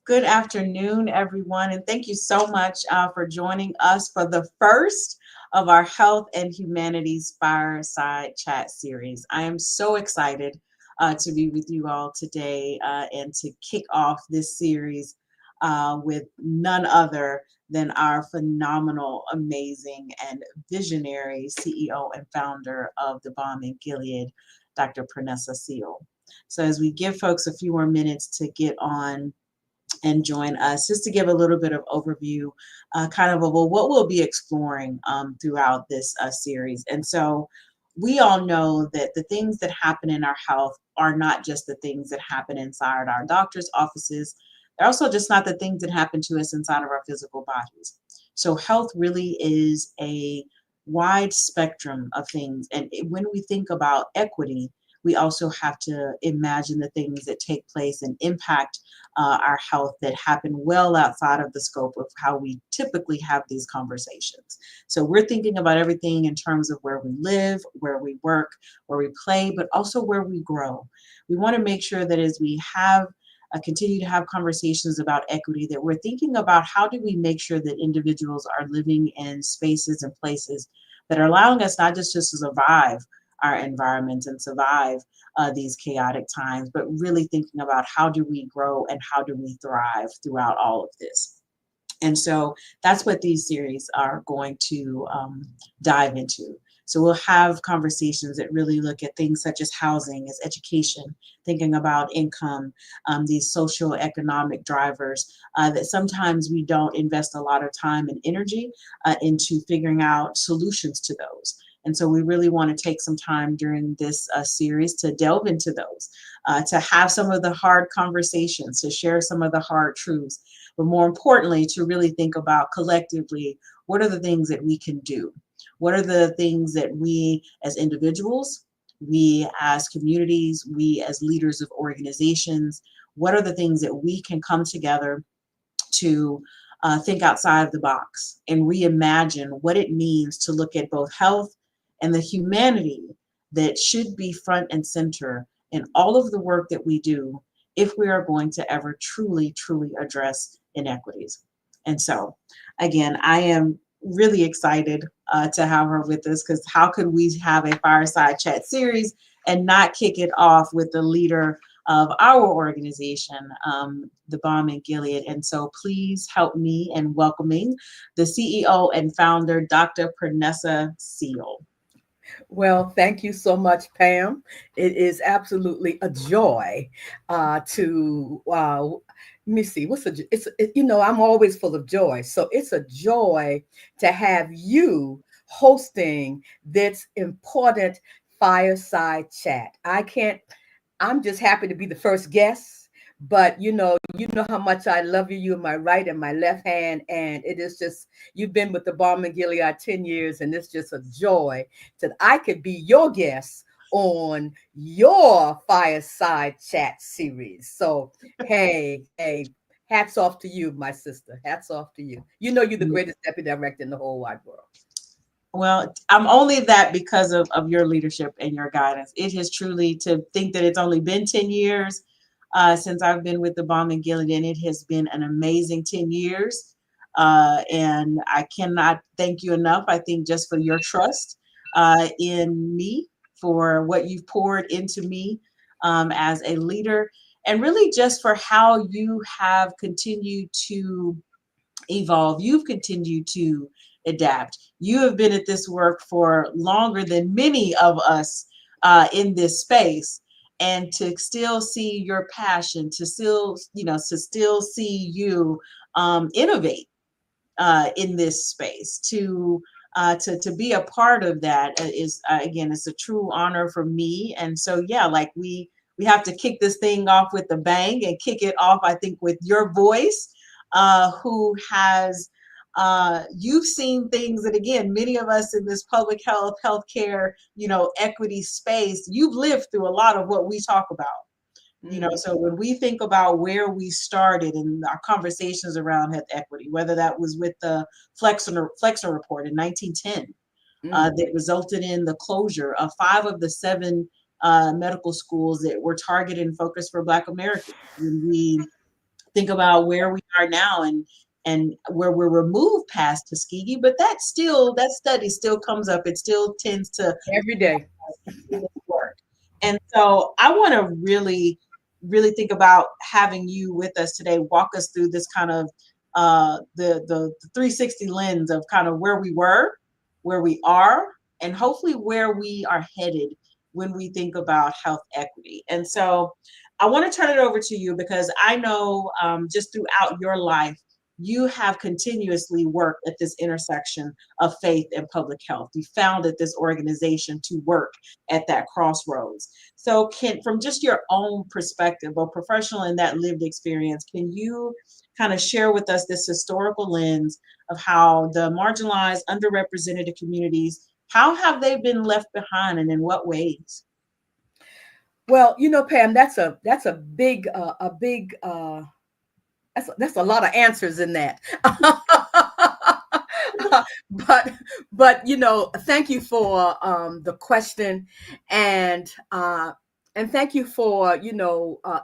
Good afternoon, everyone, and thank you so much for joining us for the first of our Health and Humanities Fireside Chat series. I am so excited to be with you all today and to kick off this series with none other than our phenomenal, amazing, and visionary CEO and founder of the Balm in Gilead, Dr. Pranessa Seal. So, as we give folks a few more minutes to get on and join us, just to give a little bit of overview, kind of well, what we'll be exploring throughout this series. And so we all know that the things that happen in our health are not just the things that happen inside our doctor's offices. They're also just not the things that happen to us inside of our physical bodies. So health really is a wide spectrum of things. And when we think about equity, we also have to imagine the things that take place and impact our health that happen well outside of the scope of how we typically have these conversations. So we're thinking about everything in terms of where we live, where we work, where we play, but also where we grow. We want to make sure that as we have continue to have conversations about equity, that we're thinking about how do we make sure that individuals are living in spaces and places that are allowing us not just to survive our environment and survive these chaotic times, but really thinking about how do we grow and how do we thrive throughout all of this. And so that's what these series are going to dive into. So we'll have conversations that really look at things such as housing, as education, thinking about income, these social economic drivers that sometimes we don't invest a lot of time and energy into figuring out solutions to those. And so we really want to take some time during this series to delve into those, to have some of the hard conversations, to share some of the hard truths, but more importantly, to really think about collectively, what are the things that we can do? What are the things that we as individuals, we as communities, we as leaders of organizations, what are the things that we can come together to think outside of the box and reimagine what it means to look at both health and the humanity that should be front and center in all of the work that we do if we are going to ever truly, truly address inequities. And so, again, I am really excited to have her with us, because how could we have a fireside chat series and not kick it off with the leader of our organization, the Balm in Gilead? And so please help me in welcoming the CEO and founder, Dr. Pranessa Seal. Well, thank you so much, Pam. It is absolutely a joy let me see, I'm always full of joy. So it's a joy to have you hosting this important fireside chat. I'm just happy to be the first guest, but you know how much I love you. You're my right and my left hand. And it is just, you've been with the Balm and Gilead 10 years, and it's just a joy that I could be your guest on your fireside chat series. So, hey, hats off to you, my sister. Hats off to you. You know you're the greatest deputy director in the whole wide world. Well, I'm only that because of your leadership and your guidance. It has truly, to think that it's only been 10 years since I've been with the Balm and Gilead, and it has been an amazing 10 years. And I cannot thank you enough, I think, just for your trust in me, for what you've poured into me as a leader, and really just for how you have continued to evolve. You've continued to adapt. You have been at this work for longer than many of us in this space. And to still see your passion, to still see you innovate in this space, to be a part of that is again, it's a true honor for me. And so, yeah, like we have to kick this thing off with a bang, and kick it off, I think, with your voice, who has you've seen things that, again, many of us in this public health, healthcare, equity space, you've lived through a lot of what we talk about. So when we think about where we started in our conversations around health equity, whether that was with the Flexner report in 1910, that resulted in the closure of 5 of the 7 medical schools that were targeted and focused for Black Americans. When we think about where we are now and where we're removed past Tuskegee, but that study still comes up. It still tends to Every day. in this work. And so I want to really, really think about having you with us today, walk us through this kind of the 360 lens of kind of where we were, where we are, and hopefully where we are headed when we think about health equity. And so I want to turn it over to you because I know just throughout your life, you have continuously worked at this intersection of faith and public health. You founded this organization to work at that crossroads. So from just your own perspective, both professional and that lived experience, can you kind of share with us this historical lens of how the marginalized, underrepresented communities, how have they been left behind and in what ways? Well, Pam, that's a big that's a lot of answers in that. but thank you for the question, and thank you for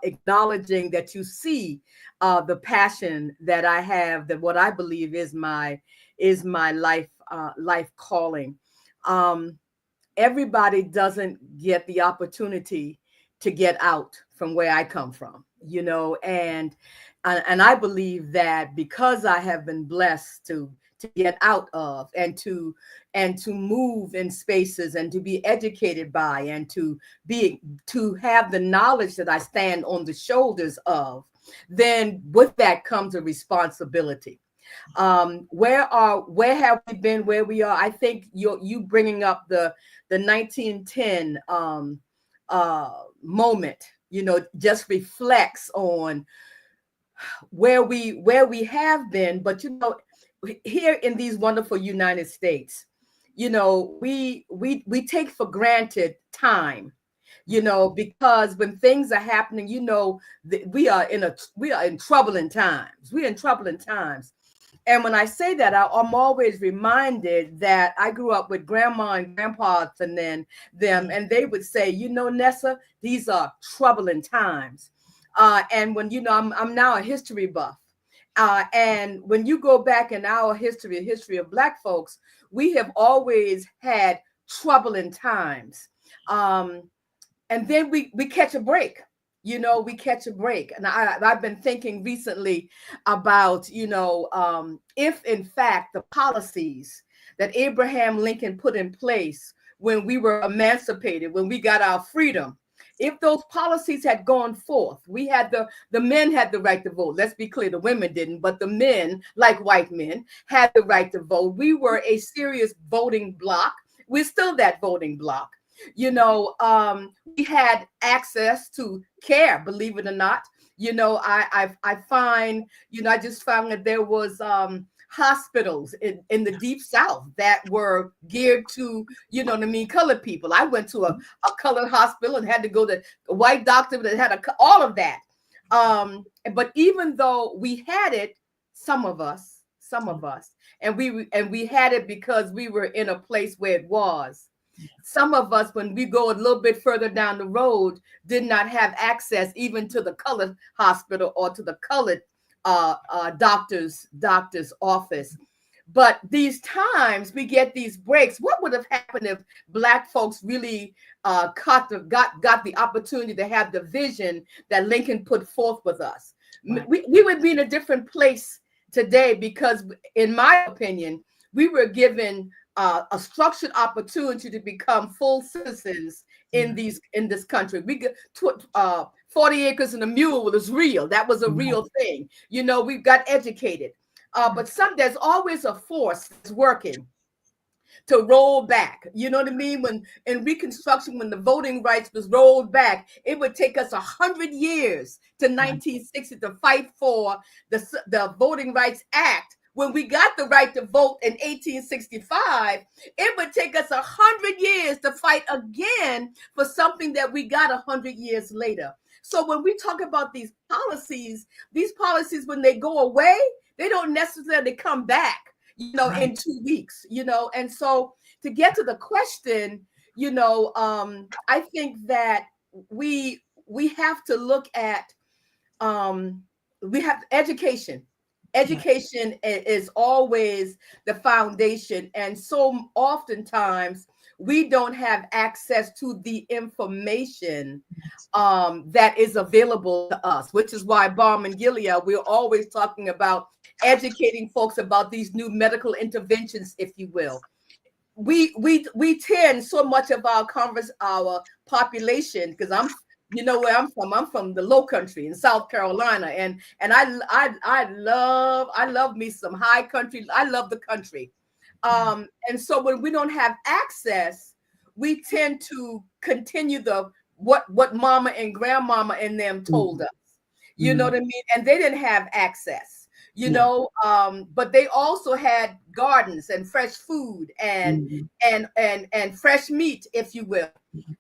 acknowledging that you see the passion that I have, that what I believe is my life calling. Um, Everybody doesn't get the opportunity to get out from where I come from, and I believe that because I have been blessed to get out of and to move in spaces and to be educated by and to have the knowledge that I stand on the shoulders of, then with that comes a responsibility. Where have we been, where we are? I think you bringing up the 1910 moment, just reflects on where we have been. But here in these wonderful United States, we take for granted time, because when things are happening, we are in troubling times. We're in troubling times. And when I say that, I'm always reminded that I grew up with grandma and grandpa and then them, and they would say, Nessa, these are troubling times. And when, I'm now a history buff. And when you go back in our history, the history of Black folks, we have always had troubling times. And then we catch a break. We catch a break. And I've been thinking recently about, if in fact the policies that Abraham Lincoln put in place when we were emancipated, when we got our freedom, if those policies had gone forth, we had the men had the right to vote. Let's be clear, the women didn't, but the men, like white men, had the right to vote. We were a serious voting bloc. We're still that voting bloc. We had access to care, believe it or not. I find, I just found that there was hospitals in the deep South that were geared to, colored people. I went to a colored hospital and had to go to a white doctor that had all of that. But even though we had it, some of us, and we had it because we were in a place where it was. Some of us, when we go a little bit further down the road, did not have access even to the colored hospital or to the colored doctor's office. But these times we get these breaks. What would have happened if Black folks really got the opportunity to have the vision that Lincoln put forth with us? Right. We would be in a different place today because, in my opinion, we were given a structured opportunity to become full citizens in this country. We get 40 acres and a mule was real. That was a real thing. We got educated. But there's always a force that's working to roll back. You know what I mean? When in Reconstruction, when the voting rights was rolled back, it would take us 100 years to 1960 to fight for the Voting Rights Act. When we got the right to vote in 1865, it would take us 100 years to fight again for something that we got 100 years later. So when we talk about these policies, when they go away, they don't necessarily come back, in 2 weeks, And so to get to the question, I think that we have to look at we have education. Yeah. Education is always the foundation, and so oftentimes we don't have access to the information that is available to us, which is why Balm and Gilead, we're always talking about educating folks about these new medical interventions, if you will. We tend so much of our population, because you know where I'm from the low country in South Carolina, and I love me some high country. I love the country. And so when we don't have access, we tend to continue the what mama and grandmama and them told Mhm. us. You know Mhm. what I mean? And they didn't have access, Yeah. but they also had gardens and fresh food Mhm. and fresh meat, if you will.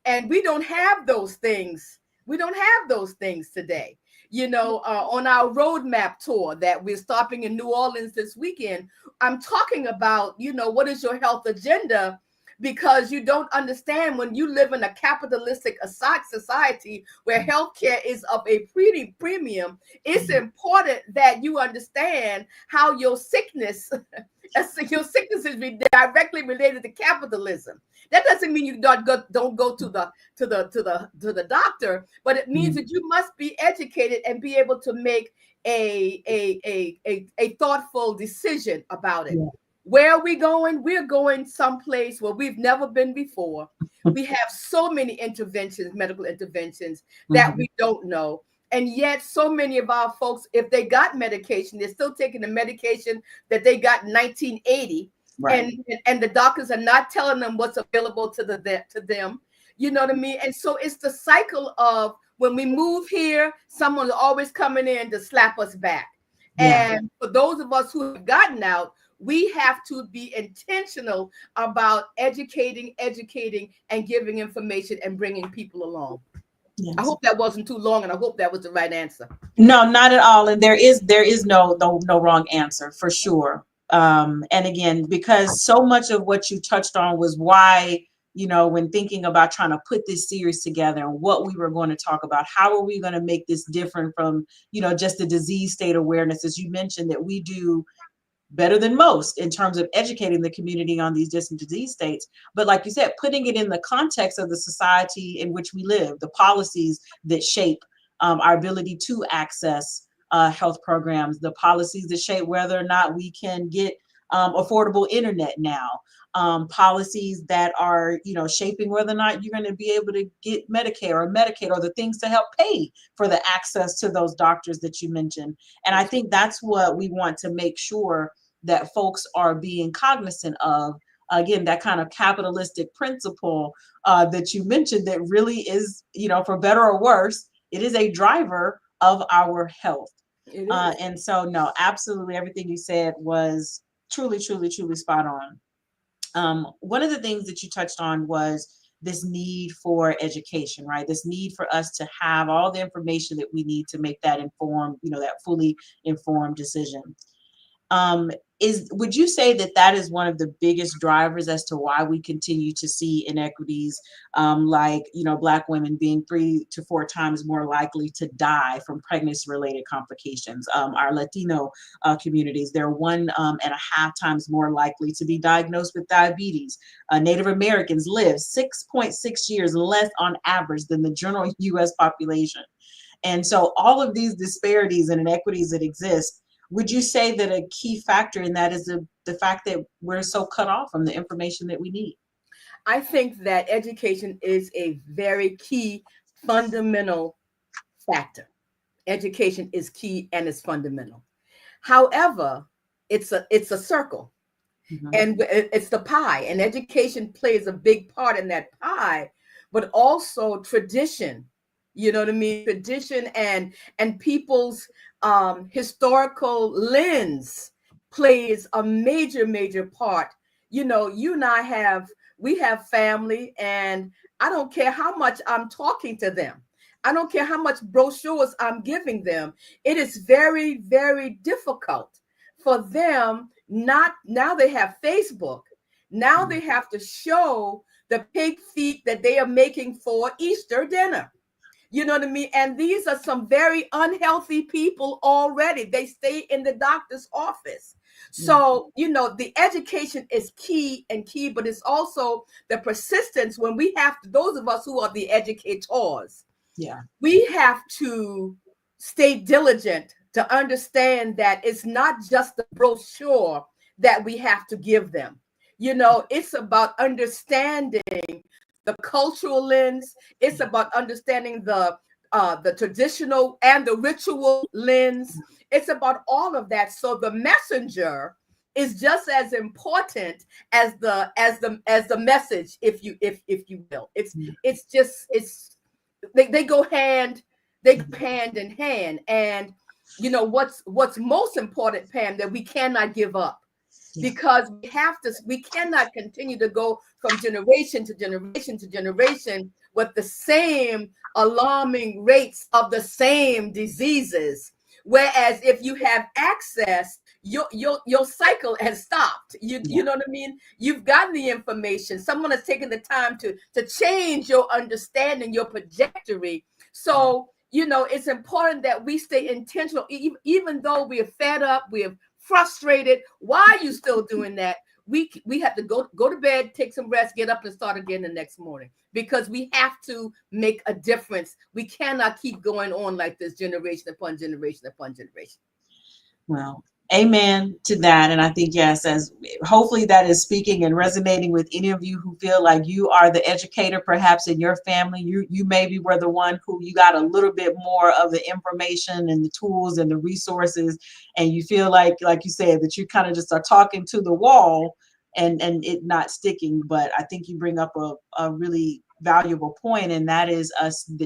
And we don't have those things. We don't have those things today. On our roadmap tour that we're stopping in New Orleans this weekend, I'm talking about, what is your health agenda? Because you don't understand, when you live in a capitalistic society where healthcare is of a pretty premium, it's Mhm. important that you understand how your sickness your sickness is directly related to capitalism. That doesn't mean you don't go to the doctor, but it means Mhm. that you must be educated and be able to make a thoughtful decision about it. Yeah. Where are we going? We're going someplace where we've never been before. We have so many interventions, medical interventions, that Mhm. we don't know. And yet, so many of our folks, if they got medication, they're still taking the medication that they got in 1980, Right. and the doctors are not telling them what's available to them. You know what I mean? And so it's the cycle of, when we move here, someone's always coming in to slap us back. Yeah. And for those of us who have gotten out, we have to be intentional about educating, and giving information and bringing people along. I Yes. hope that wasn't too long, and I hope that was the right answer. No, not at all. And there is no wrong answer for sure. And again, because so much of what you touched on was why, when thinking about trying to put this series together and what we were going to talk about, how are we going to make this different from, just the disease state awareness, as you mentioned, that we do better than most in terms of educating the community on these different disease states. But like you said, putting it in the context of the society in which we live, the policies that shape our ability to access health programs, the policies that shape whether or not we can get affordable internet now, policies that are, shaping whether or not you're going to be able to get Medicare or Medicaid, or the things to help pay for the access to those doctors that you mentioned. And I That's think that's what we want to make sure that folks are being cognizant of. Again, that kind of capitalistic principle that you mentioned, that really is, for better or worse, it is a driver of our health. it is. And so, no, absolutely everything you said was truly, truly, truly spot on. One of the things that you touched on was this need for education, right? This need for us to have all the information that we need to make that informed, that fully informed decision. um, would you say that that is one of the biggest drivers as to why we continue to see inequities, like, Black women being 3 to 4 times more likely to die from pregnancy related complications? Our Latino communities, they're 1.5 times more likely to be diagnosed with diabetes. Native Americans live 6.6 years less on average than the general US population. And so all of these disparities and inequities that exist, would you say that a key factor in that is the fact that we're so cut off from the information that we need? I think that education is a very key, fundamental factor. Education is key and is fundamental. However, it's a circle, Mhm. and it's the pie, and education plays a big part in that pie, but also tradition. You know what I mean? Tradition and people's historical lens plays a major part. You and I have family, and I don't care how much I'm talking to them, I don't care how much brochures I'm giving them, it is very difficult for them. Not now, they have Facebook. Now they have to show the pig feet that they are making for Easter dinner. You know what I mean? And these are some very unhealthy people already. They stay in the doctor's office. Yeah. So, the education is key, but it's also the persistence when we have to, those of us who are the educators, Yeah. we have to stay diligent to understand that it's not just the brochure that we have to give them. It's about understanding the cultural lens. It's about understanding the traditional and the ritual lens. It's about all of that. So the messenger is just as important as the message, if you will. They go hand in hand. And what's most important, Pam, that we cannot give up, Yeah. because we cannot continue to go from generation to generation to generation with the same alarming rates of the same diseases. Whereas if you have access, your cycle has stopped. You know what I mean? You've gotten the information. Someone has taken the time to change your understanding, your trajectory. So it's important that we stay intentional, even though we are fed up, we are frustrated. Why are you still doing that? We have to go to bed, take some rest, get up and start again the next morning, because we have to make a difference. We cannot keep going on like this, generation upon generation upon generation. Well, amen to that. And I think, yes, as hopefully that is speaking and resonating with any of you who feel like you are the educator, perhaps in your family. You maybe were the one who you got a little bit more of the information and the tools and the resources, and you feel like you said, that you kind of just are talking to the wall and it not sticking. But I think you bring up a really valuable point, and that is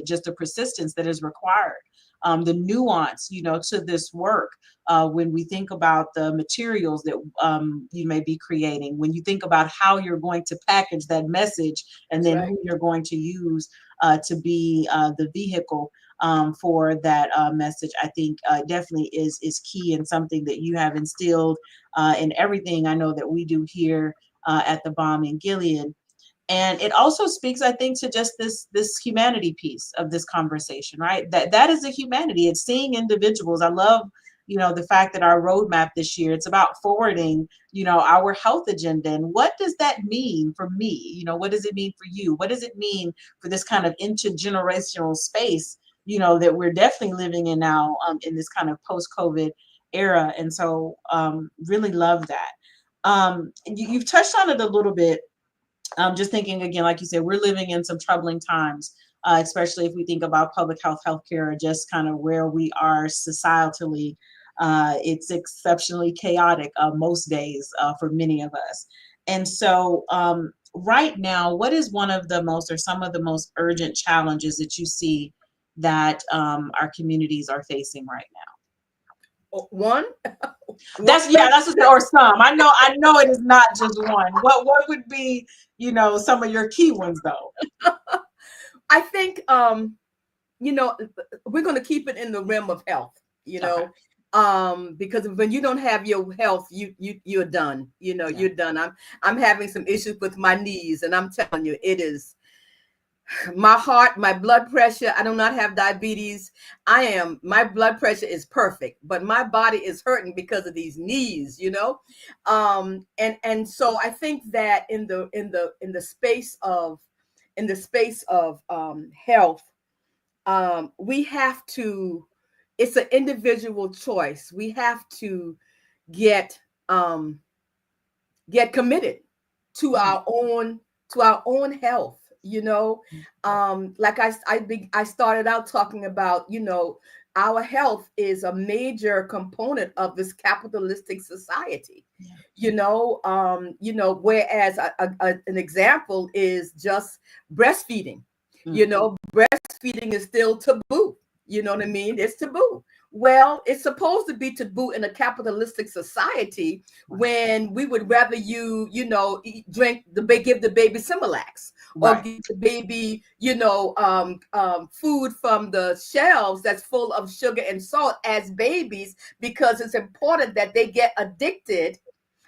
just the persistence that is required, the nuance, to this work. When we think about the materials that you may be creating, when you think about how you're going to package that message, and That's then right. who you're going to use to be the vehicle for that message, I think definitely is key, and something that you have instilled in everything I know that we do here at the Balm in Gilead. And it also speaks, I think, to just this humanity piece of this conversation, right? That is a humanity. It's seeing individuals. I love, the fact that our roadmap this year, it's about forwarding, our health agenda. And what does that mean for me? What does it mean for you? What does it mean for this kind of intergenerational space, that we're definitely living in now, in this kind of post-COVID era? And so really love that. You've touched on it a little bit. Just thinking again, like you said, we're living in some troubling times, especially if we think about public health, healthcare, or just kind of where we are societally. It's exceptionally chaotic most days for many of us. And so, right now, what is one of the most, or some of the most urgent challenges that you see that our communities are facing right now? One, That's, one yeah, major. that's just, or some. I know it is not just one. What would be, some of your key ones though? I think we're going to keep it in the realm of health. Okay. Because when you don't have your health, you're done. Yeah. You're done. I'm having some issues with my knees, and I'm telling you, it is my heart, my blood pressure. I do not have diabetes. My blood pressure is perfect, but my body is hurting because of these knees, and so I think that in the space of health, we have to, it's an individual choice. We have to get committed to our own health. Like I started out talking about, our health is a major component of this capitalistic society. Whereas an example is just breastfeeding. Breastfeeding is still taboo. You know what I mean? It's taboo. Well, it's supposed to be taboo in a capitalistic society, when we would rather give the baby Similac, or Right. give the baby, food from the shelves that's full of sugar and salt as babies, because it's important that they get addicted.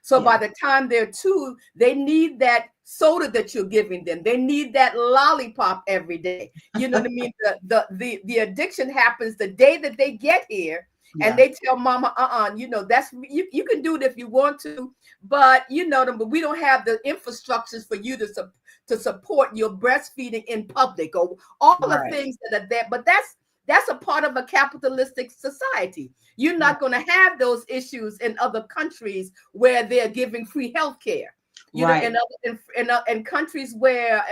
So Yeah. by the time they're two, they need that soda that you're giving them. They need that lollipop every day. You know what I mean? The addiction happens the day that they get here, and Yeah. they tell mama, that's you can do it if you want to, but but we don't have the infrastructures for you to support your breastfeeding in public, or all the Right. things that are there. But that's a part of a capitalistic society. You're Right. not going to have those issues in other countries where they're giving free health care. Right. In countries where,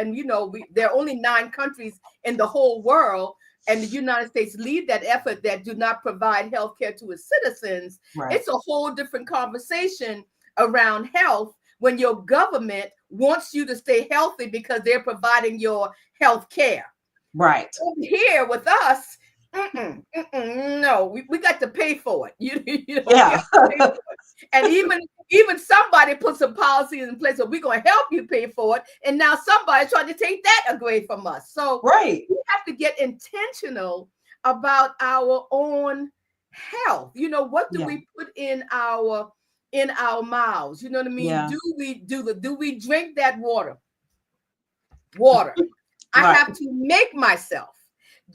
there are only 9 countries in the whole world, and the United States lead that effort, that do not provide health care to its citizens. Right. It's a whole different conversation around health when your government wants you to stay healthy because they're providing your health care. Right. Over here with us, no, we got to pay for it. We got Yeah. to pay for it. And even somebody put some policies in place, so we're going to help you pay for it. And now somebody's trying to take that away from us. So Right. we have to get intentional about our own health. What do Yeah. we put in our mouths? You know what I mean? Yeah. Do we drink that water? I Right. have to make myself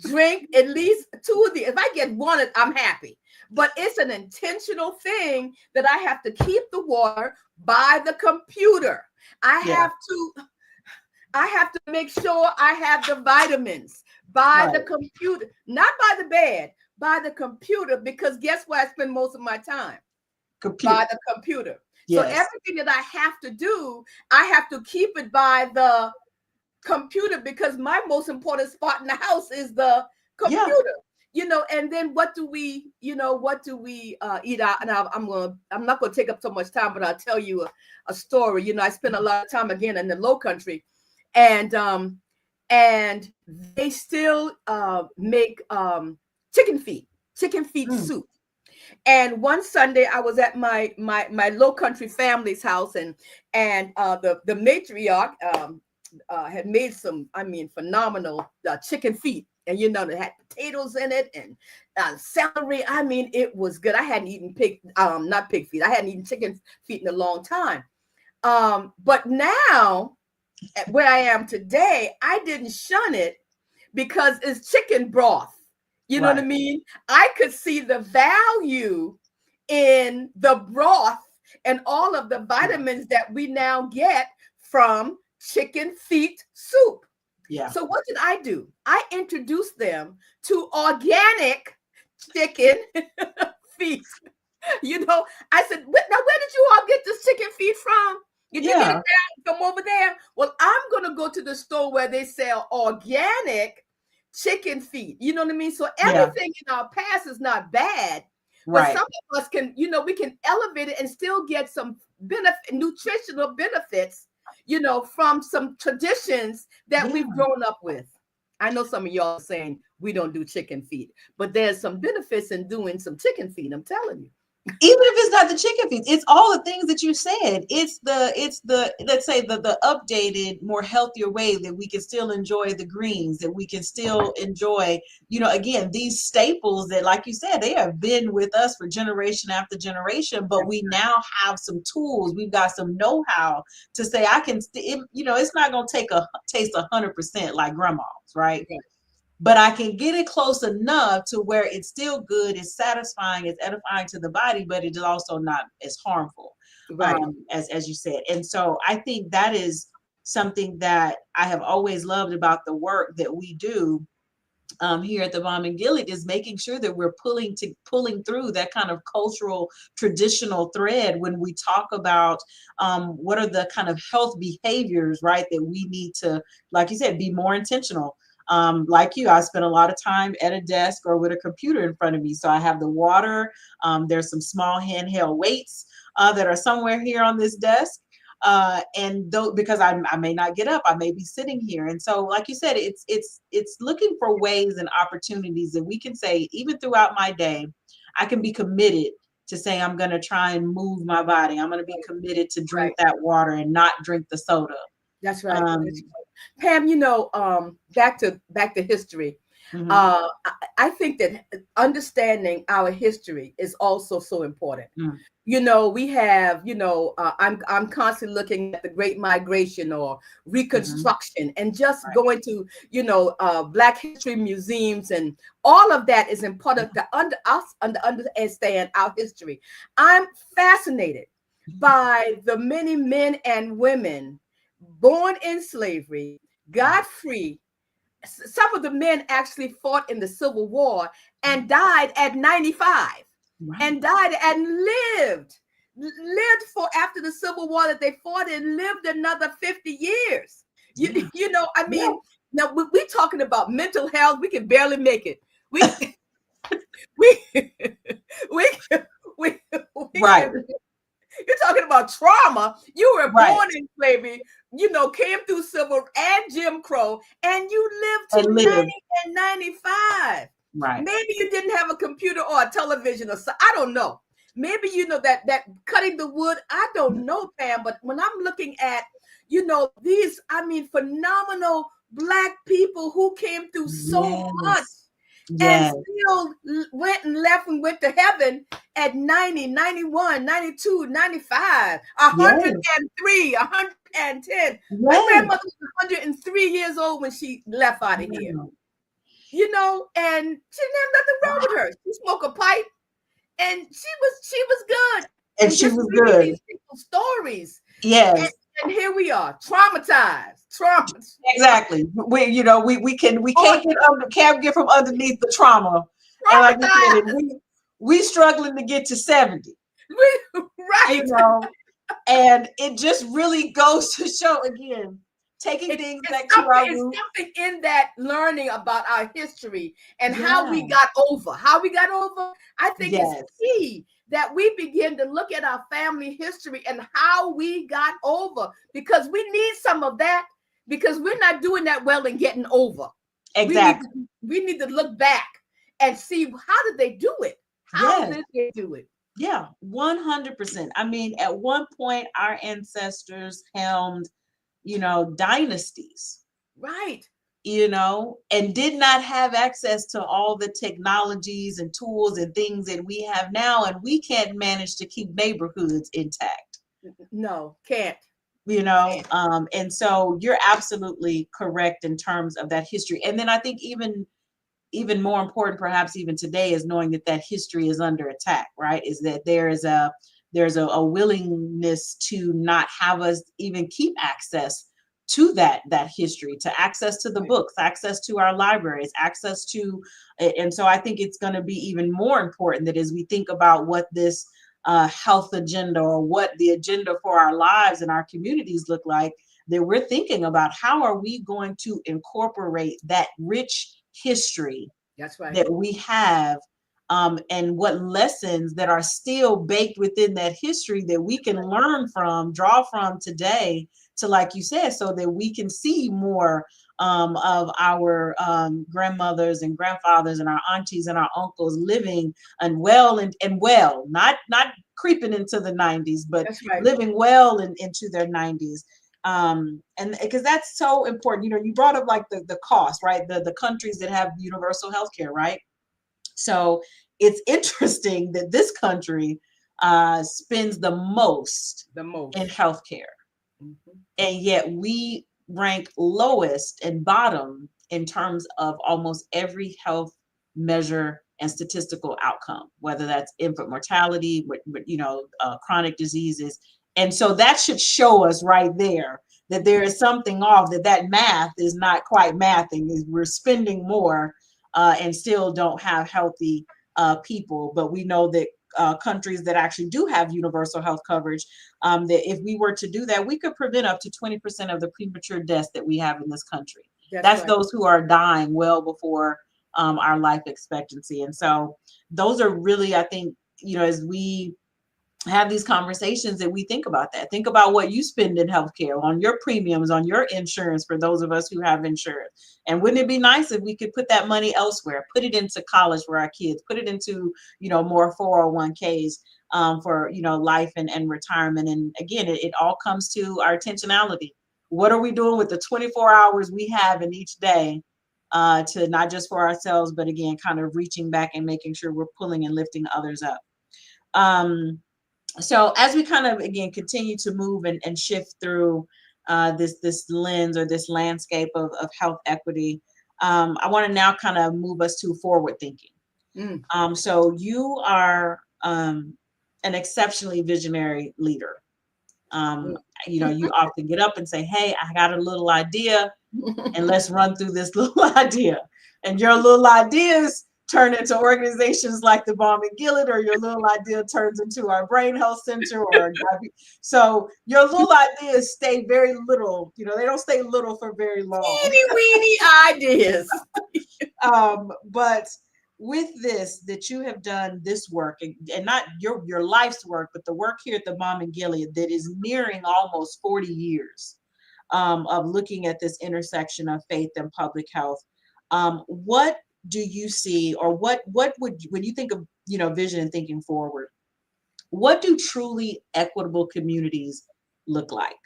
drink at least 2 of these. If I get one, I'm happy. But it's an intentional thing that I have to keep the water by the computer. I Yeah. have to make sure I have the vitamins by the Right. computer, not by the bed, by the computer, because guess where I spend most of my time? Computer. By the computer. So Yes. everything that I have to do, I have to keep it by the computer, because my most important spot in the house is the Yeah. computer. And then what do we eat out? And I'm not gonna take up so much time, but I'll tell you a story. I spent a lot of time again in the Low Country, and they still make chicken feet Mm. soup. And one Sunday I was at my Low Country family's house, and the matriarch had made some, phenomenal chicken feet. And they had potatoes in it, and celery. It was good. I hadn't eaten not pig feet. I hadn't eaten chicken feet in a long time. But now, where I am today, I didn't shun it because it's chicken broth. You know what I Right. mean? I could see the value in the broth and all of the vitamins that we now get from chicken feet soup. Yeah. So what did I do? I introduced them to organic chicken feet. I said, now where did you all get this chicken feet from? Did you get it Yeah. from over there? Well, I'm going to go to the store where they sell organic chicken feet. You know what I mean? So Yeah. everything in our past is not bad, but Right. some of us can, we can elevate it and still get some nutritional benefits, from some traditions that Yeah. we've grown up with. I know some of y'all are saying we don't do chicken feet, but there's some benefits in doing some chicken feet. I'm telling you. Even if it's not the chicken feet, it's all the things that you said. It's the let's say the updated, more healthier way that we can still enjoy the greens, that we can still enjoy, again, these staples that, like you said, they have been with us for generation after generation, but we now have some tools. We've got some know-how to say I can it's not going to taste 100% like grandma's, right? Okay. But I can get it close enough to where it's still good, it's satisfying, it's edifying to the body, but it is also not as harmful, Right. as you said. And so I think that is something that I have always loved about the work that we do here at the Bomb and Gillick, is making sure that we're pulling through that kind of cultural traditional thread when we talk about what are the kind of health behaviors, right, that we need to, like you said, be more intentional. Like you, I spend a lot of time at a desk or with a computer in front of me. So I have the water. There's some small handheld weights that are somewhere here on this desk. And though, because I may not get up, I may be sitting here. And so, like you said, it's looking for ways and opportunities that we can say, even throughout my day, I can be committed to say, I'm going to try and move my body. I'm going to be committed to drink that water and not drink the soda. That's right. Um, Pam, back to history. mhm. I think that understanding our history is also so important. Mm. We have, I'm constantly looking at the Great Migration or Hmm. Reconstruction, and just Right. going to, Black History museums, and all of that is important to understand our history. I'm fascinated by the many men and women born in slavery, Right. got free. Some of the men actually fought in the Civil War and died at 95, Right. and died and lived for, after the Civil War that they fought and lived another 50 years. You, Yeah. you know, I Yeah. mean, now we talking about mental health. We can barely make it. We, we, we, we, we Right. can, you're talking about trauma. You were Right. born in slavery, came through civil and Jim Crow, and you lived And to live. 90 and 95. Right. Maybe you didn't have a computer or a television or so. I don't know. Maybe that cutting the wood. I don't know, Pam. But when I'm looking at, these, I mean, phenomenal Black people who came through so much Yes. and Yes. still went and left and went to heaven at 90, 91, 92, 95, Yes. 103, 110. My Yes. grandmother was 103 years old when she left out of here, Wow. and she didn't have nothing wrong with her. She smoked a pipe, and she was good. And And she just was reading good. these people's stories, and, Yes. and here we are, traumatized. Exactly. We Or can't get from underneath the trauma. And like you said, traumatized. we struggling to get to 70, you Right. know, and it just really goes to show again, taking It, things it's back to something. our It's roots. something in that learning about our history and how Yeah. we got over. How we got over. I think it's Yes. key that we begin to look at our family history and how we got over, because we need some of that, because we're not doing that well in getting over. We need Exactly. to, we need to look back and see, how did they do it? How Yes. did they do it? Yeah. 100%. I mean, at one point, our ancestors helmed, dynasties, Right. and did not have access to all the technologies and tools and things that we have now. And we can't manage to keep neighborhoods intact, No, can't. and so you're absolutely correct in terms of that history. And then I think even more important, perhaps even today, is knowing that that history is under attack, right? Is that there's a willingness to not have us even keep access to that history, to access to the Right. books, access to our libraries, access to, and so I think it's going to be even more important that as we think about what this health agenda, or what the agenda for our lives and our communities look like, that we're thinking about how are we going to incorporate that rich history That's right. that we have, and what lessons that are still baked within that history that we can learn from, draw from today, to, like you said, so that we can see more of our grandmothers and grandfathers and our aunties and our uncles living and well, and well, not creeping into the 90s, but That's right. living well into their 90s. And because that's so important. You brought up like the cost, right? The countries that have universal health care, right? So it's interesting that this country spends the most The in most. healthcare, Mhm. and yet we rank lowest and bottom in terms of almost every health measure and statistical outcome, whether that's infant mortality, chronic diseases. And so that should show us right there that there is something off, that math is not quite mathing, is we're spending more and still don't have healthy people. But we know that countries that actually do have universal health coverage, that if we were to do that, we could prevent up to 20% of the premature deaths that we have in this country. That's That's right. those who are dying well before our life expectancy. And so those are really, I think, as we have these conversations, that we think about that. Think about what you spend in healthcare, on your premiums, on your insurance, for those of us who have insurance. And wouldn't it be nice if we could put that money elsewhere, put it into college for our kids, put it into, more 401ks for, life and retirement. And again, it all comes to our intentionality. What are we doing with the 24 hours we have in each day, to not just for ourselves, but again, kind of reaching back and making sure we're pulling and lifting others up. Um, So as we kind of again continue to move and shift through this lens or this landscape of health equity, I want to now kind of move us to forward thinking. Mm. So you are an exceptionally visionary leader. Um, you often get up and say, "Hey, I got a little idea, and let's run through this little idea." And your little ideas turn into organizations like the Balm and Gilead, or your little idea turns into our brain health center or so your little ideas stay very little, they don't stay little for very long. Teeny weeny ideas. But with this, that you have done this work, and not your life's work, but the work here at the Balm and Gilead that is nearing almost 40 years of looking at this intersection of faith and public health. What do you see, or what would, when you think of vision and thinking forward, what do truly equitable communities look like?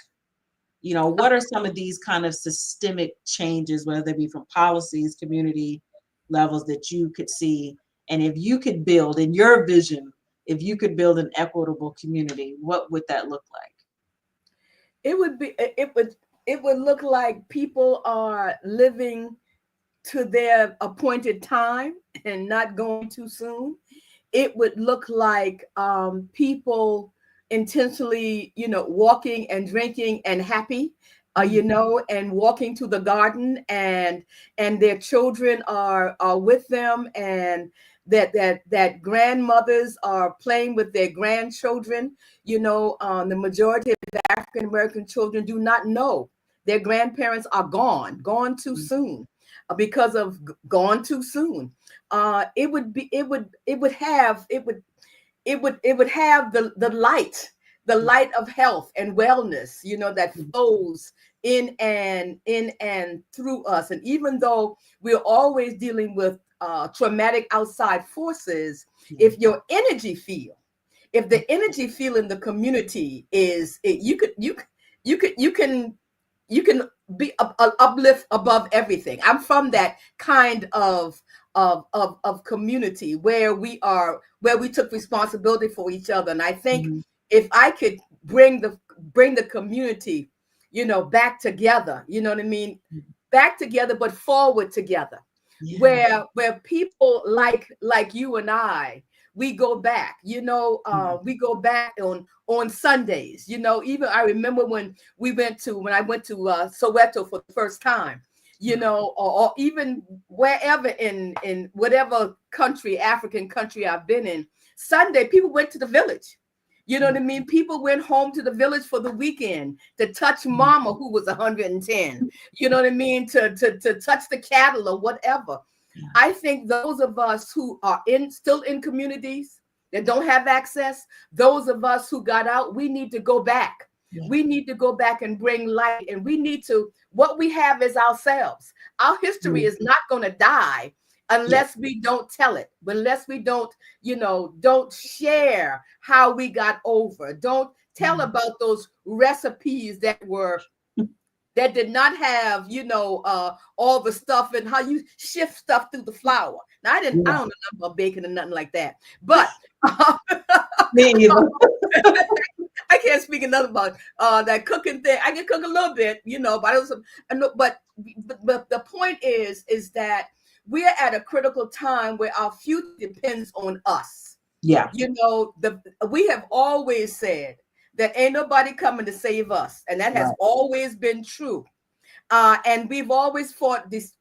What are some of these kind of systemic changes, whether they be from policies, community levels, that you could see? And if you could build, in your vision, if you could build an equitable community, what would that look like? It would look like people are living to their appointed time and not going too soon. It would look like people intentionally, walking and drinking and happy, and walking to the garden, and their children are with them, and that grandmothers are playing with their grandchildren. The majority of African American children do not know their grandparents are gone too soon, because of gone too soon. It would have the light of health and wellness, that flows in and through us. And even though we're always dealing with traumatic outside forces, if the energy field in the community you can be uplift above everything. I'm from that kind of community where we took responsibility for each other. And I think if I could bring the community, back together, you know what I mean? Back together, but forward together. Yeah. Where people like you and I, we go back, we go back on Sundays, even I remember when I went to Soweto for the first time, or even wherever in whatever country, African country I've been in, Sunday, people went to the village. You know what I mean? People went home to the village for the weekend to touch mama who was 110. You know what I mean? To touch the cattle or whatever. Yeah. I think those of us who are still in communities that don't have access, those of us who got out, we need to go back. Yeah. We need to go back and bring light. And what we have is ourselves. Our history is not going to die unless we don't tell it, unless we don't share how we got over. Don't tell about those recipes that did not have, all the stuff and how you shift stuff through the flour. Now, I don't know nothing about baking or nothing like that, but me either. I can't speak enough about that cooking thing. I can cook a little bit, but the point is that we're at a critical time where our future depends on us. Yeah. We have always said that ain't nobody coming to save us. And that has always been true. And we've always fought this,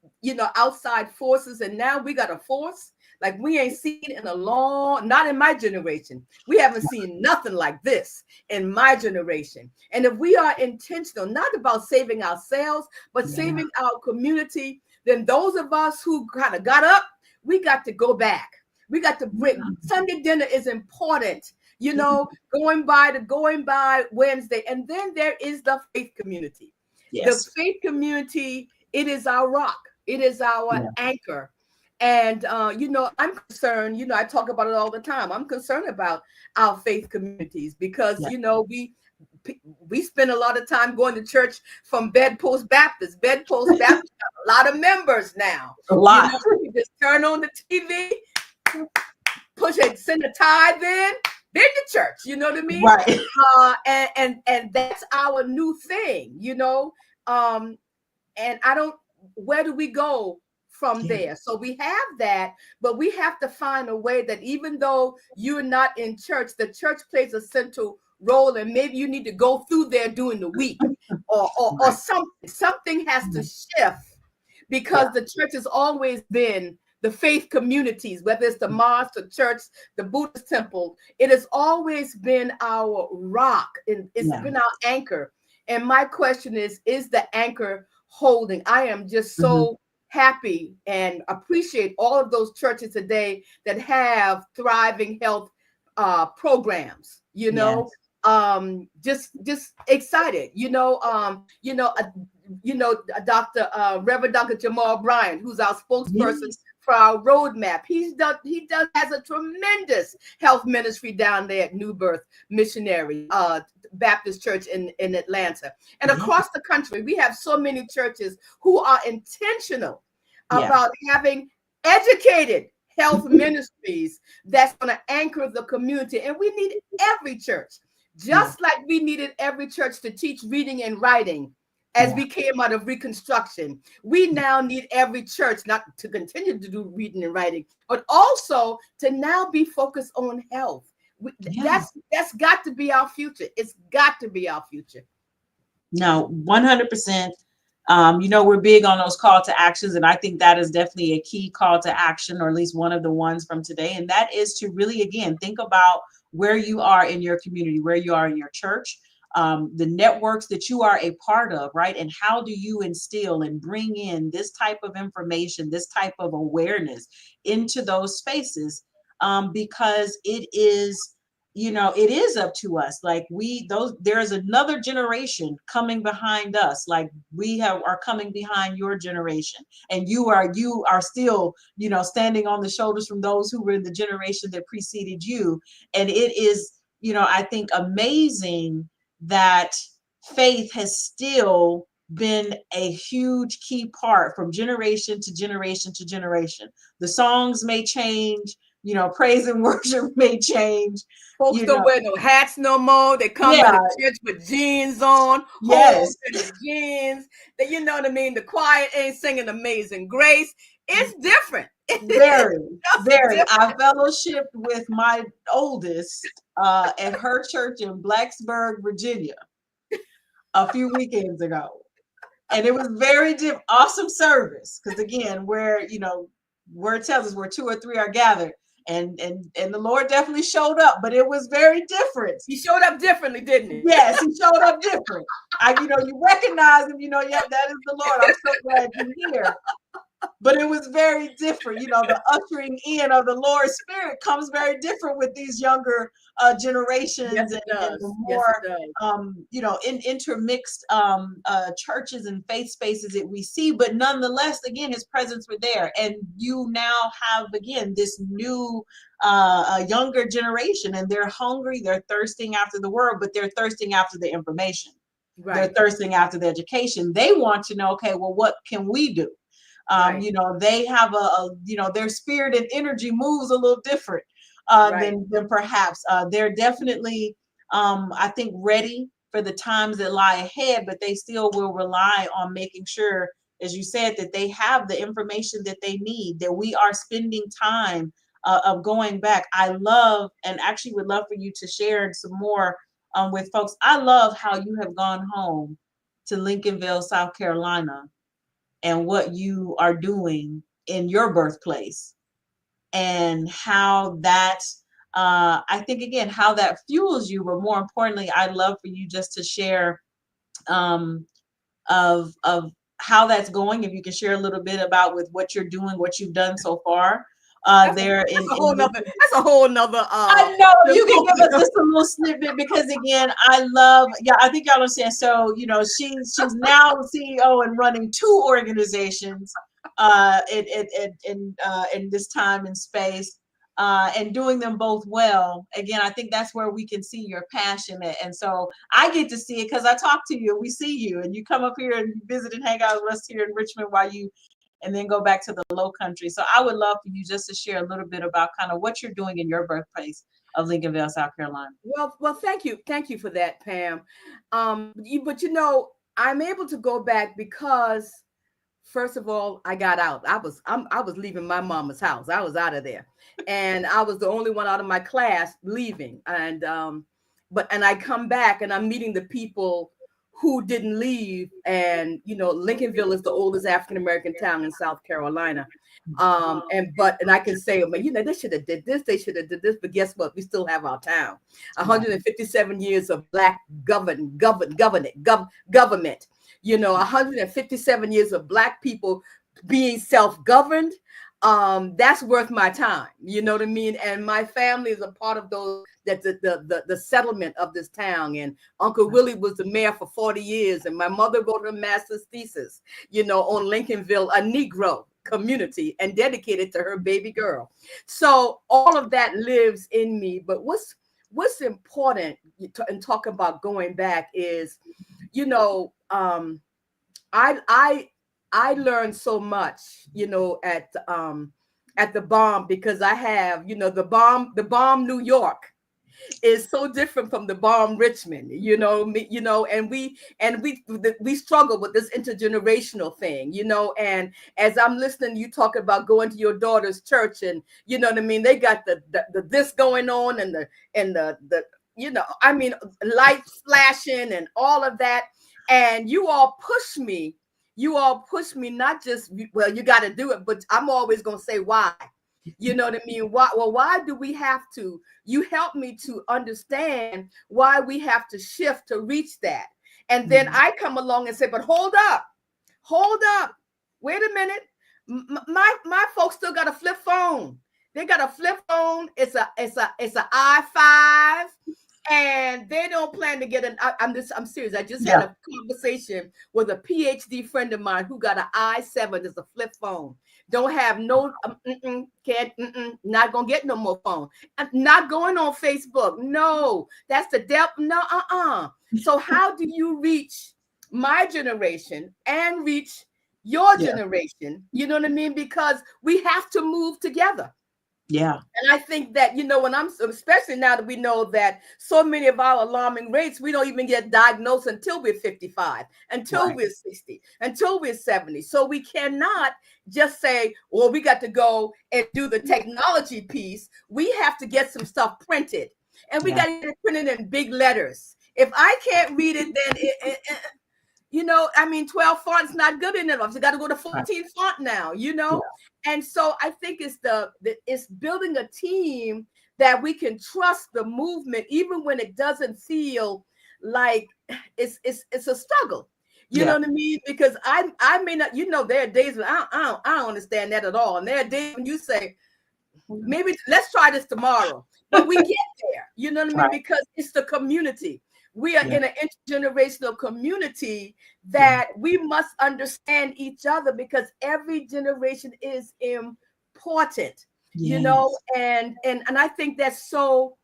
outside forces. And now we got a force like we ain't seen in not in my generation. We haven't seen nothing like this in my generation. And if we are intentional, not about saving ourselves, but saving our community, then those of us who kind of got up, we got to go back. We got to bring Sunday dinner is important, going by Wednesday. And then there is the faith community. Yes. The faith community, it is our rock. It is our anchor. And, I'm concerned, I talk about it all the time. I'm concerned about our faith communities because, we spend a lot of time going to church from Bedpost Baptist. Bedpost Baptist got a lot of members now. A lot. You just turn on the TV, send a tithe in, been to church. You know what I mean? Right. And that's our new thing. And I don't. Where do we go from Yeah. there? So we have that, but we have to find a way that even though you're not in church, the church plays a central role, and maybe you need to go through there during the week, or Right. something. Something has to Mhm. shift Yeah. because the church has always been the faith communities, whether it's the mosque, the church, the Buddhist temple. It has always been our rock, and it's Yeah. been our anchor. And my question is the anchor holding? I am just Hmm. so happy and appreciate all of those churches today that have thriving health programs. Yes. Just excited. Dr. Reverend Dr. Jamal Bryant, who's our spokesperson Yes. for our roadmap. He does has a tremendous health ministry down there at New Birth Missionary Baptist Church in Atlanta. And Yeah. across the country, we have so many churches who are intentional Yeah. about having educated health ministries that's going to anchor the community. And we need every church, Yeah. just like we needed every church to teach reading and writing as Yeah. we came out of Reconstruction. We now need every church not to continue to do reading and writing, but also to now be focused on health. Yeah. That's got to be our future. It's got to be our future. No, 100%. We're big on those call to actions, and I think that is definitely a key call to action, or at least one of the ones from today. And that is to really, again, think about where you are in your community, where you are in your church, the networks that you are a part of, right? And how do you instill and bring in this type of information, this type of awareness into those spaces? Because it is up to us. Like there's another generation coming behind us. Like are coming behind your generation, and you are still, standing on the shoulders from those who were in the generation that preceded you. And it is, I think, amazing that faith has still been a huge key part from generation to generation to generation. The songs may change, praise and worship may change, Folks you don't know. wear no hats no more. They come into Yeah. church with jeans on, holes Yes. in the jeans. You know what I mean? The choir ain't singing Amazing Grace. It's different. It's Very, just very. I different. fellowshipped with my oldest at her church in Blacksburg, Virginia, a few weekends ago. And it was very awesome service. Because again, where it tells us where two or three are gathered. And the Lord definitely showed up, but it was very different. He showed up differently, didn't he? Yes, he showed up different. You recognize him, yep, that is the Lord. I'm so glad you're here. But it was very different. The ushering in of the Lord's Spirit comes very different with these younger Yes, generations, it and the does. Yes, it more does. intermixed churches and faith spaces that we see. But nonetheless, again, his presence were there, and you now have, again, this new younger generation, and they're hungry, they're thirsting after the word, but they're thirsting after the information. They're Right, thirsting after the education. They want to know, okay, well, what can we do? right, They have their spirit and energy moves a little different right. than perhaps. They're definitely, I think, ready for the times that lie ahead, but they still will rely on making sure, as you said, that they have the information that they need, that we are spending time of going back. I love, and actually would love for you to share some more with folks. I love how you have gone home to Lincolnville, South Carolina, and what you are doing in your birthplace, and how that I think, again, how that fuels you. But more importantly, I'd love for you just to share um, of how that's going. If you can share a little bit about with what you're doing, what you've done so far there That's a in whole nother. Lincoln. That's a whole nother. I know, if you can give us Symposium. just a little snippet, because again, I love, yeah, I think y'all understand. So, she's now CEO and running two organizations in this time and space, and doing them both well. Again, I think that's where we can see your passion and so I get to see it because I talk to you, we see you, and you come up here and you visit and hang out with us here in Richmond and then go back to the low country. So I would love for you just to share a little bit about kind of what you're doing in your birthplace of Lincolnville, South Carolina. Well, thank you for that, Pam. But I'm able to go back because, first of all, I got out. I was leaving my mama's house. I was out of there, and I was the only one out of my class leaving. And I come back and I'm meeting the people who didn't leave. And Lincolnville is the oldest African American town in South Carolina. And I can say, they should have did this, they should have did this, but guess what? We still have our town. 157 years of Black government. 157 years of Black people being self-governed. That's worth my time. You know what I mean? And my family is a part of those, that the settlement of this town. And Uncle Willie was the mayor for 40 years. And my mother wrote her master's thesis, on Lincolnville, a Negro community, and dedicated to her baby girl. So all of that lives in me. But what's important in talking about going back is, I learned so much, at the bomb, because I have, the bomb New York is so different from the bomb Richmond, and we struggle with this intergenerational thing, and as I'm listening, you talk about going to your daughter's church, and you know what I mean, they got the this going on, and the lights flashing and all of that, and you all push me, not just, well, you got to do it, but I'm always going to say why. You know what I mean? Why do we have to? You help me to understand why we have to shift to reach that. And then I come along and say, but hold up, wait a minute. My folks still got a flip phone. They got a flip phone. It's a i5. And they don't plan to get I'm serious. I just had a conversation with a PhD friend of mine who got an i7 as a flip phone. Don't have no, not gonna get no more phone. I'm not going on Facebook. No, that's the devil. No, So how do you reach my generation and reach your generation? You know what I mean? Because we have to move together. Yeah. And I think that, especially now that we know that so many of our alarming rates, we don't even get diagnosed until we're 55, until we're 60, until we're 70. So we cannot just say, well, we got to go and do the technology piece. We have to get some stuff printed, and we got to get it printed in big letters. If I can't read it, then 12 font's not good enough. You got to go to 14 font now, And so I think it's building a team that we can trust the movement, even when it doesn't feel like it's a struggle. You know what I mean? Because I may not, there are days when I don't understand that at all. And there are days when you say, maybe let's try this tomorrow. But we get there, you know what I mean? Because it's the community. We are in an intergenerational community that we must understand each other, because every generation is important, and I think that's so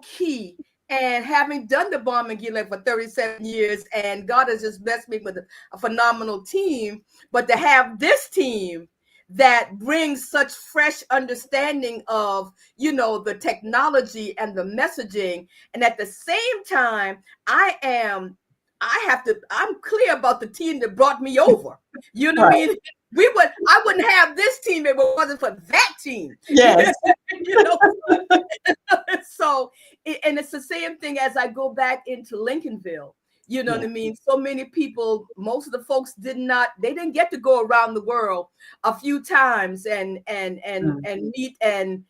key. And having done the Bomb and Gilead for 37 years, and God has just blessed me with a phenomenal team, but to have this team that brings such fresh understanding of, the technology and the messaging. And at the same time, I'm clear about the team that brought me over. You know what I mean? I wouldn't have this team if it wasn't for that team. Yes. So, and it's the same thing as I go back into Lincolnville. You know what I mean? So many people, most of the folks they didn't get to go around the world a few times and meet and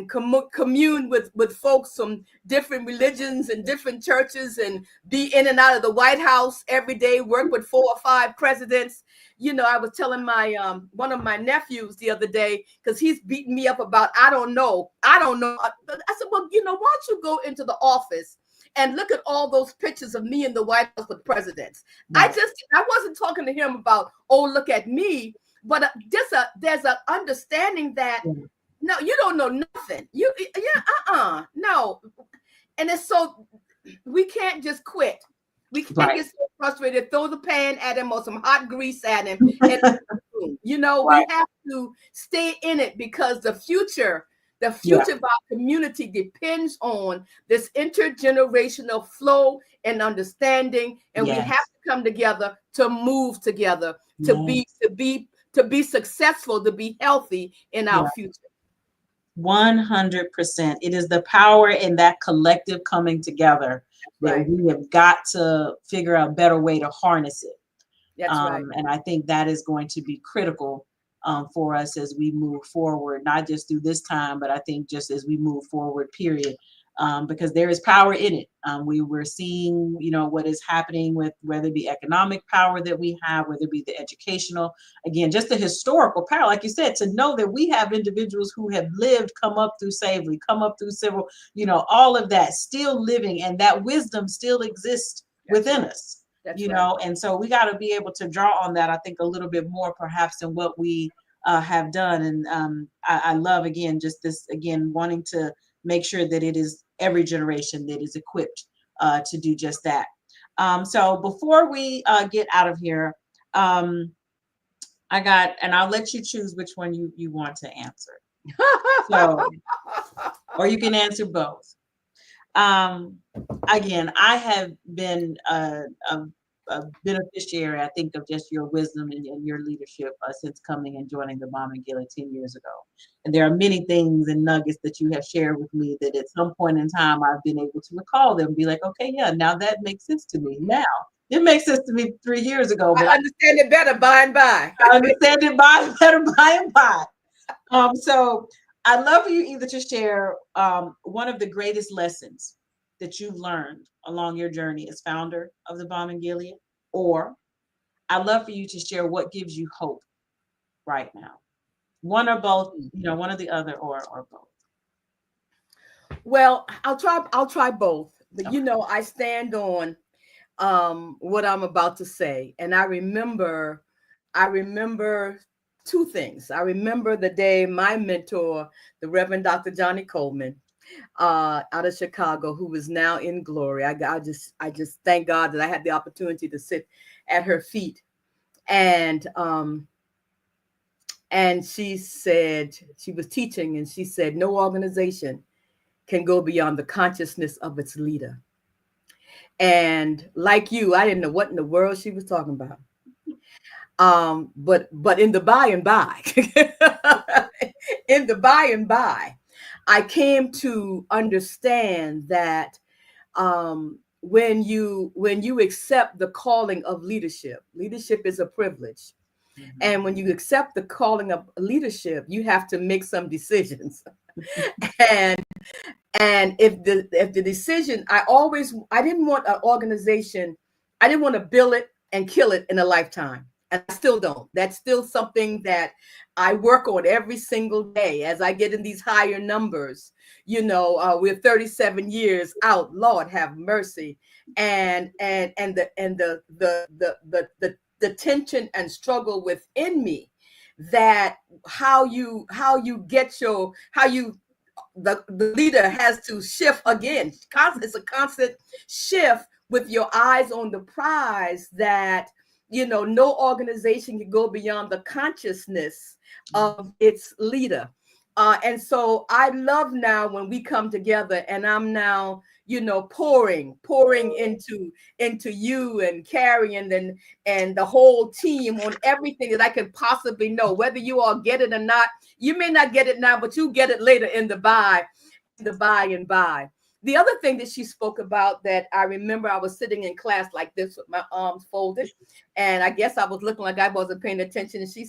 commune with folks from different religions and different churches, and be in and out of the White House every day, work with 4 or 5 presidents. I was telling my one of my nephews the other day, because he's beating me up about, I don't know. I said, well, why don't you go into the office and look at all those pictures of me in the White House with presidents. Right. I wasn't talking to him about, oh, look at me, but there's an understanding that, no, you don't know nothing. No. And it's so, we can't just quit. We can't get so frustrated, throw the pan at him or some hot grease at him. And, we have to stay in it, because the future The Yeah. future of our community depends on this intergenerational flow and understanding, and we have Yes. to come together to move together to be Yes. successful, to be healthy in our Yeah. future. 100%. It is the power in that collective coming together that Right. we have got to figure out a better way to harness it. That's right. And I think that is going to be critical for us as we move forward, not just through this time, but I think just as we move forward, period. Because there is power in it. We're seeing, what is happening with whether it be economic power that we have, whether it be the educational, again, just the historical power, like you said, to know that we have individuals who have lived, come up through slavery, come up through civil, all of that still living, and that wisdom still exists That's within right. us. That's right. And so we got to be able to draw on that, I think, a little bit more perhaps than what we have done. And I love, again, just this, again, wanting to make sure that it is every generation that is equipped to do just that. So before we get out of here, and I'll let you choose which one you want to answer. So, or you can answer both. Again, I have been a beneficiary, I think, of just your wisdom and your leadership since coming and joining the Mom and Gila 10 years ago. And there are many things and nuggets that you have shared with me that at some point in time I've been able to recall them and be like, okay, yeah, now that makes sense to me. Now it makes sense to me 3 years ago, but I understand it better by and by. I understand it better by and by. So I'd love for you either to share one of the greatest lessons that you've learned along your journey as founder of the Balm and Gilead, or I'd love for you to share what gives you hope right now. One or both, one or the other, or both. Well, I'll try both. But Okay. I stand on what I'm about to say. And I remember two things. I remember the day my mentor, the Reverend Dr. Johnny Coleman, out of Chicago, who is now in glory. I just thank God that I had the opportunity to sit at her feet. And she said, she was teaching, and she said, no organization can go beyond the consciousness of its leader. And like you, I didn't know what in the world she was talking about. But in the by and by, in the by and by, I came to understand that when you accept the calling of leadership, leadership is a privilege. Mm-hmm. And when you accept the calling of leadership, you have to make some decisions. and and if the decision, I didn't want an organization, I didn't want to build it and kill it in a lifetime. And I still don't. That's still something that I work on every single day as I get in these higher numbers. We're 37 years out. Lord have mercy. And the tension and struggle within me, that how you get the leader has to shift again. It's a constant shift with your eyes on the prize, that no organization can go beyond the consciousness of its leader. And so I love now when we come together, and I'm now pouring into you and Carrie and the whole team on everything that I can possibly know. Whether you all get it or not, you may not get it now, but you get it later in the by and by. The other thing that she spoke about, that I remember, I was sitting in class like this with my arms folded, and I guess I was looking like I wasn't paying attention. And she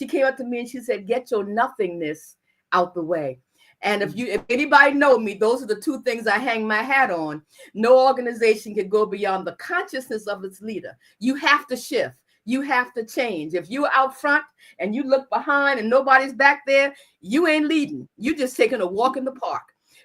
came up to me and she said, get your nothingness out the way. And if anybody know me, those are the two things I hang my hat on. No organization can go beyond the consciousness of its leader. You have to shift. You have to change. If you're out front and you look behind and nobody's back there, you ain't leading. You just taking a walk in the park.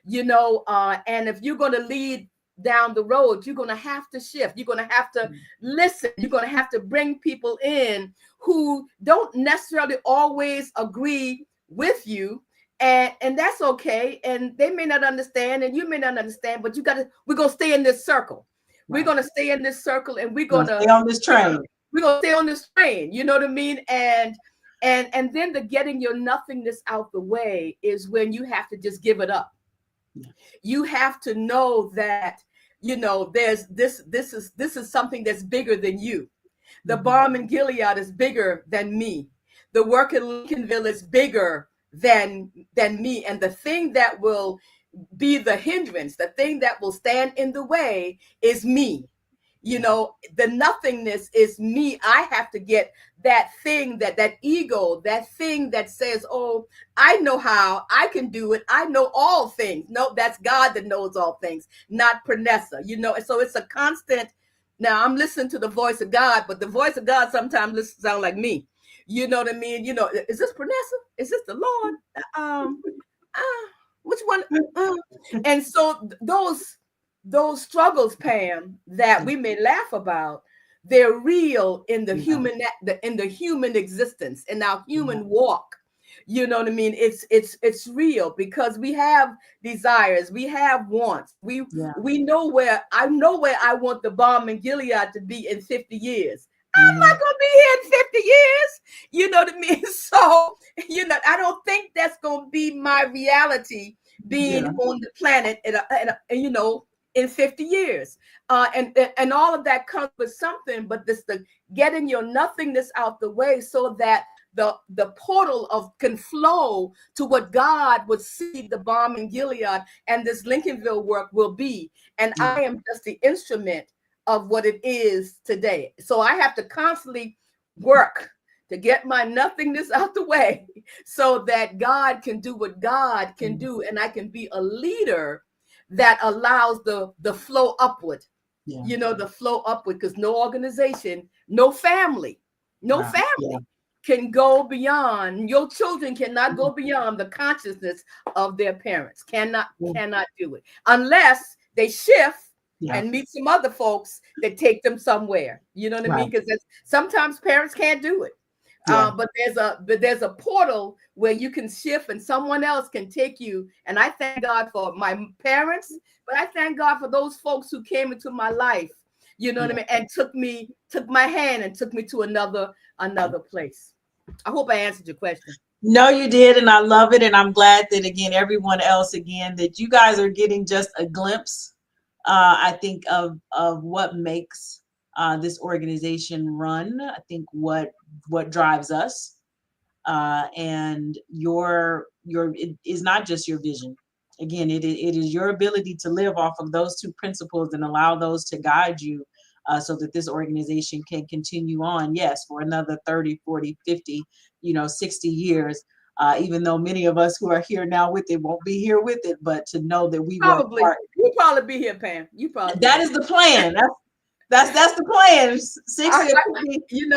And if you're going to lead down the road, you're going to have to shift. You're going to have to listen. You're going to have to bring people in who don't necessarily always agree with you. And that's okay. And they may not understand, and you may not understand, but we're going to stay in this circle. Right. We're going to stay in this circle, and we're going to stay on this train. We're going to stay on this train. You know what I mean? And And then the getting your nothingness out the way is when you have to just give it up. Yeah. You have to know that, there's this is something that's bigger than you. The Mhm. bomb in Gilead is bigger than me. The work in Lincolnville is bigger than me. And the thing that will be the hindrance, the thing that will stand in the way is me. Yeah. The nothingness is me. I have to get that thing, that ego, that thing that says, oh, I know how, I can do it, I know all things. No, that's God that knows all things, not Pranessa. And so it's a constant. Now I'm listening to the voice of God, but the voice of God sometimes sound like me. You know what I mean? Is this Pranessa? Is this the Lord? uh, which one? Uh, and so those struggles, Pam, that we may laugh about, they're real in the Yeah. human existence, in our Yeah. human walk. You know what I mean? It's real because we have desires, we have wants. Yeah. We know where I want the bomb in Gilead to be in 50 years. I'm Mhm. not gonna be here in 50 years. You know what I mean? So, I don't think that's gonna be my reality being Yeah. on the planet in 50 years. And all of that comes with something, but this the getting your nothingness out the way so that the portal of can flow to what God would see the bomb in Gilead and this Lincolnville work will be. And Yeah. I am just the instrument of what it is today. So I have to constantly work to get my nothingness out the way so that God can do what God can Mm. do, and I can be a leader that allows the flow upward. Yeah. The flow upward, because no organization, no family, no Right. Yeah. family can go beyond. Your children cannot go beyond the consciousness of their parents. Yeah. Cannot do it unless they shift Yeah. and meet some other folks that take them somewhere. You know what I Right. mean? Because sometimes parents can't do it. Yeah. But there's a portal where you can shift and someone else can take you. And I thank God for my parents, but I thank God for those folks who came into my life. You know what I Yeah. mean? And took my hand and took me to another place. I hope I answered your question. No, you did, and I love it, and I'm glad that again, everyone else again, that you guys are getting just a glimpse. I think of what makes this organization run. I think what drives us, and your it is not just your vision. Again, it is your ability to live off of those two principles and allow those to guide you, so that this organization can continue on, yes, for another 30, 40, 50, 60 years. Even though many of us who are here now with it won't be here with it, but to know that we were a Probably part. you probably be here, Pam. You probably be That here. is the plan. That's the plan. 60 I, will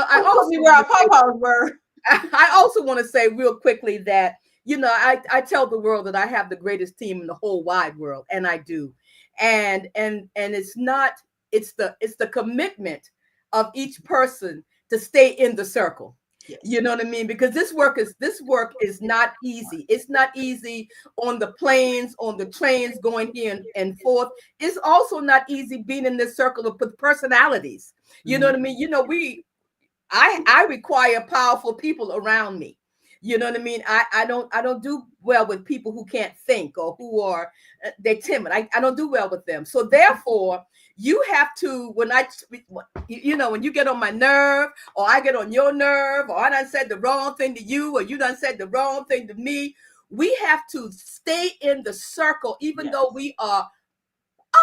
I I put also me where want our to say pawpaws were. I also want to say real quickly that I tell the world that I have the greatest team in the whole wide world, and I do. And it's not it's the commitment of each person to stay in the circle. Yes. You know what I mean? Because this work is not easy. It's not easy on the planes, on the trains going here and forth. It's also not easy being in this circle of personalities. You know Mhm. what I mean? I require powerful people around me. You know what I mean? I don't do well with people who can't think or who are they're timid. I don't do well with them. So therefore, you have to when you get on my nerve or I get on your nerve or I done said the wrong thing to you or you done said the wrong thing to me, we have to stay in the circle even though Yes. we are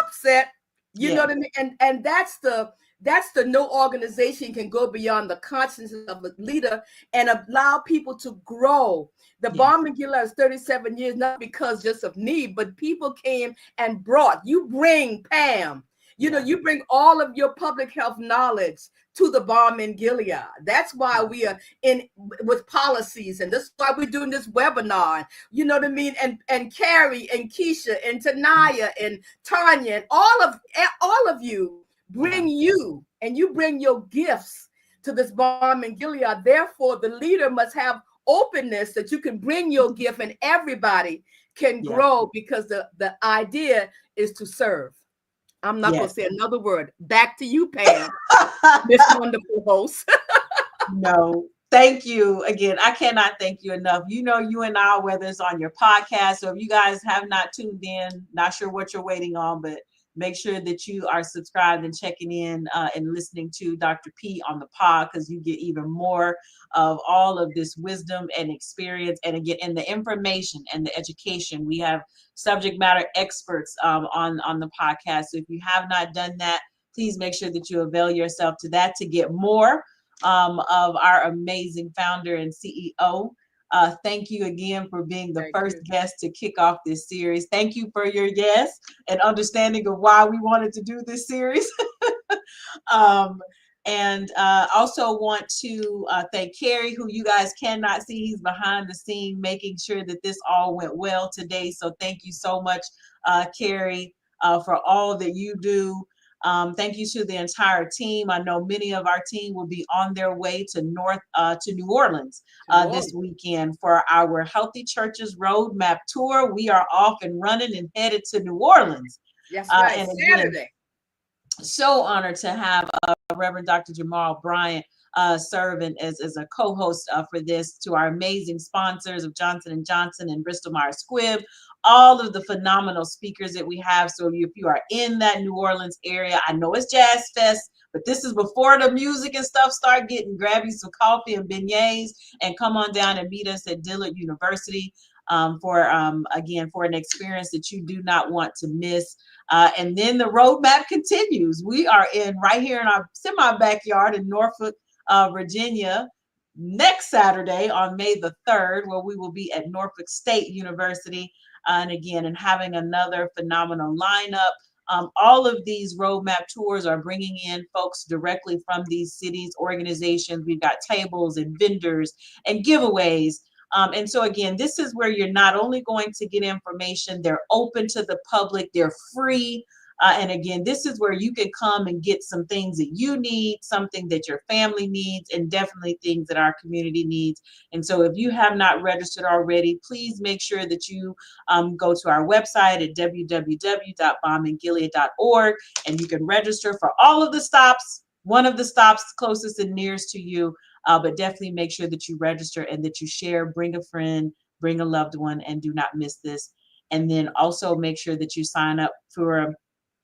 upset. You know Yes. what I mean? And that's the no organization can go beyond the consciousness of a leader and allow people to grow. The Yes. bomb in Gilead is 37 years, not because just of me, but people came and brought. You bring Pam. Yeah. You bring all of your public health knowledge to the bomb in Gilead. That's why Yeah. we are in with policies, and that's why we're doing this webinar. You know what I mean? And Carrie and Keisha and Tanaya and Tanya and all of you Yeah. bring you and you bring your gifts to this bomb in Gilead. Therefore, the leader must have openness that you can bring your gift and everybody can Yeah. grow because the idea is to serve. I'm not going Yes. to say another word. Back to you, Pam, this wonderful host. No. Thank you again. I cannot thank you enough. You know, you and I, whether it's on your podcast, so if you guys have not tuned in, not sure what you're waiting on, but make sure that you are subscribed and checking in and listening to Dr. P on the pod, because you get even more of all of this wisdom and experience. And again, and the information and the education. We have subject matter experts on the podcast. So if you have not done that, please make sure that you avail yourself to that to get more of our amazing founder and CEO. Thank you again for being the Thank first you. guest to kick off this series. Thank you for your yes and understanding of why we wanted to do this series. um, and also want to thank Carrie, who you guys cannot see. He's behind the scene making sure that this all went well today. So thank you so much, Carrie, for all that you do. Thank you to the entire team. I know many of our team will be on their way to New Orleans To New this Orleans. weekend for our Healthy Churches Roadmap Tour. We are off and running and headed to New Orleans. That's right. And again, Saturday. so honored to have Reverend Dr. Jamal Bryant serving as a co-host for this, to our amazing sponsors of Johnson & Johnson and Bristol Myers Squibb, all of the phenomenal speakers that we have. So if you are in that New Orleans area, I know it's Jazz Fest, but this is before the music and stuff start getting. Grab you some coffee and beignets and come on down and meet us at Dillard University for again, for an experience that you do not want to miss. And then the roadmap continues. We are in right here in our semi backyard in Norfolk, Virginia, next Saturday on May the 3rd, where we will be at Norfolk State University. And again, and having another phenomenal lineup. All of these roadmap tours are bringing in folks directly from these cities, organizations. We've got tables and vendors and giveaways. And so again, this is where you're not only going to get information, they're open to the public, they're free. And again, this is where you can come and get some things that you need, something that your family needs, and definitely things that our community needs. And so if you have not registered already, please make sure that you go to our website at www.bombandgilead.org, and you can register for all of the stops, one of the stops closest and nearest to you. But definitely make sure that you register and that you share, bring a friend, bring a loved one, and do not miss this. And then also make sure that you sign up for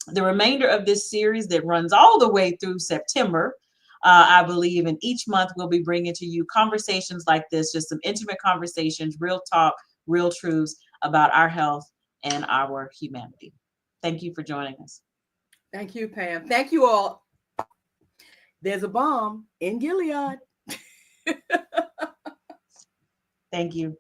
the remainder of this series that runs all the way through September, I believe. And each month we'll be bringing to you conversations like this, just some intimate conversations, real talk, real truths about our health and our humanity. Thank you for joining us. Thank you, Pam. Thank you all. There's a bomb in Gilead. Thank you.